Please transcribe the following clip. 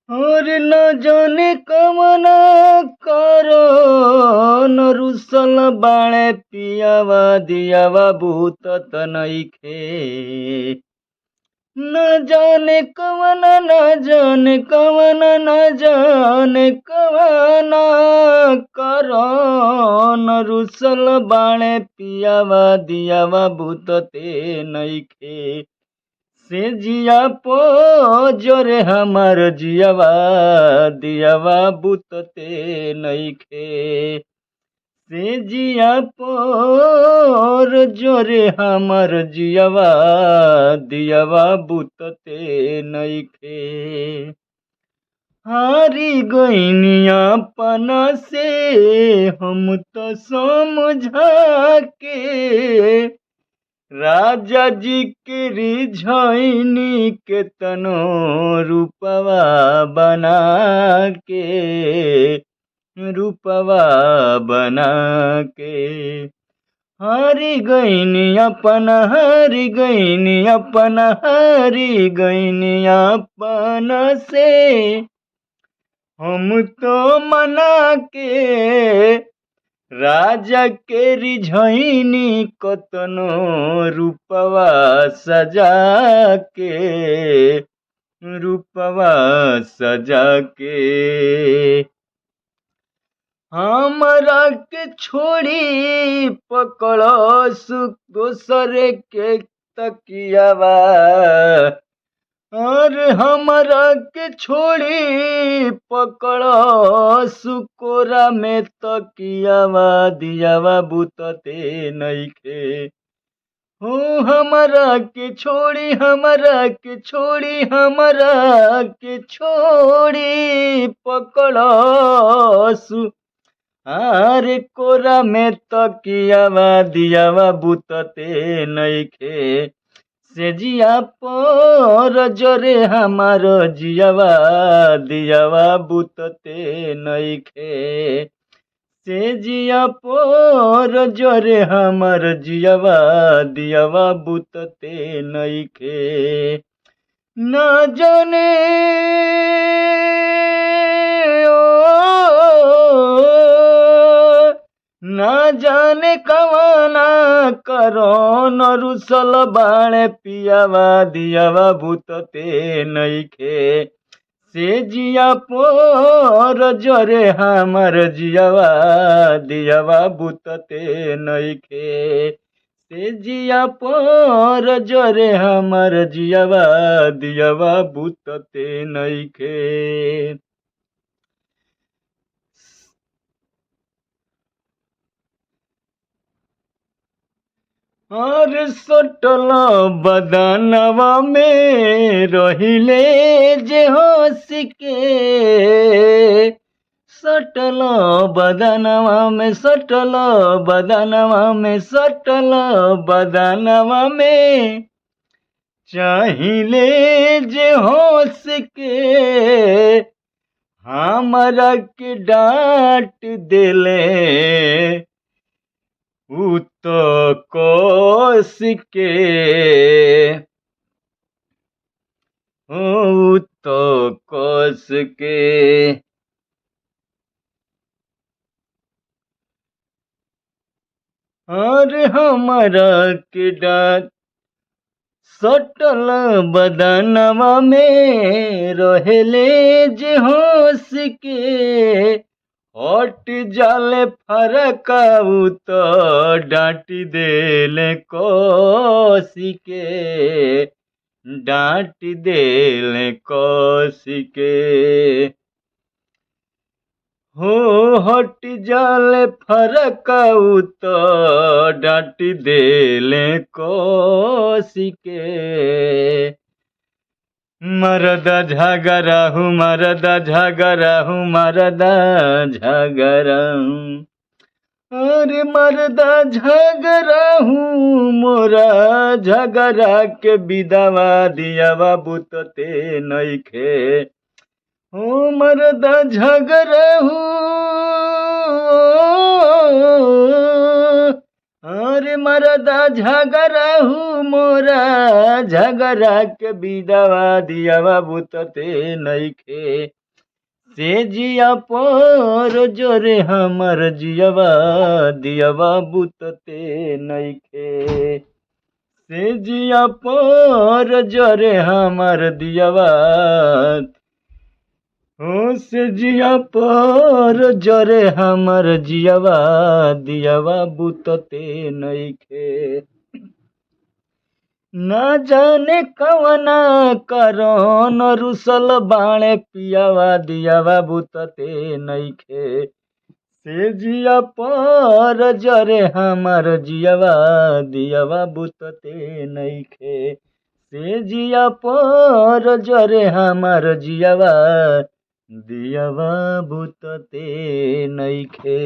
और न जाने कवना करो न रुसल बाणे पियावा दियावा भूत तनइखे। न जाने कवना न जाने कवना न जाने कवना करो न रुसल बाणे पियावा दियावा भूत ते नइखे। से जिया पो जोरे हमर जियावा दियावा बुतते नइखे। से जिया पोर जोरे हमर जियावा दियावा बुतते नइखे। हारी गइनिया पना से हम तो समझा के राजा जी के रिझाइनी के तनो रूपवा बना के रूपवा बना के। हारी गईनी अपन हारी गईनी अपन हारी गईनी अपन से हम तो मना के राजा के रिझाइनी कतनो रूपवा सजा के रूपवा सजा के। हमरा के छोड़ी पकड़ो दोसरे के तकियावा। और हमरा के छोड़ी पकड़ो सुकोरा में तकियावा दियावा बुतते नइखे। हो हमरा के छोड़ी हमरा के छोड़ी हमरा के छोड़ी पकड़ो आरे कोरा में तकियावा दियावा बुतते नइखे। से जिया पर जोरे हमार जियावा दियावा बुतते नइखे। से जिया पर जोरे हमर जियावा दियावा बुतते नइखे। न जाने न जाने कवना करो न रुसल बाणे पियावा दियावा भूतते नइखे। से जिया पोर जोरे हमर जियावा दियावा भूतते नइखे। से जिया पोर जोरे हमर जियावा दियावा भूतते नइखे। और सटल बदनवा में रहिले जे हंस के। सटल बदनवा में सटल बदनवा में सटल बदनवा में चाहिले जे हंस के। हमरा के डांट देले उ तो कोस के। उ तो कोस के। और हमरा के डांट सटल बदनवा में रहेले जे हंस के। हट जाले फरकाऊ तो डांटी देले कोसी के। डांटी देले कोसी के। हो हट जाले फरकाऊ तो डांटी देले कोसी के। मरदा झगड़ाहू मरदा झगड़ाहू मरदा झगड़ाहू। अरे मरदा झगड़ाहू मोरा झगड़ा के विधवा दियावा बुतते नइखे। ओ मरदा झगड़ाहू अरे मरदा झगड़ाहू मोरा झगड़ा के विधवा दियावा बुतते नइखे से जिया पर जोरे हमर जियवा दियवा बुतते नइखे से जिया पर जोरे हमर दियवा हो से जिया पर जरे हमर जियवा दियवा बुतते नइखे ना जाने कवना करन रुसल बाणे पियावा दियावा बुतते नइखे से जिया पर जरे हमर जियवा दियवा बुतते नइखे से जिया पर जरे हमर जियवा दियवा बुतते नइखे।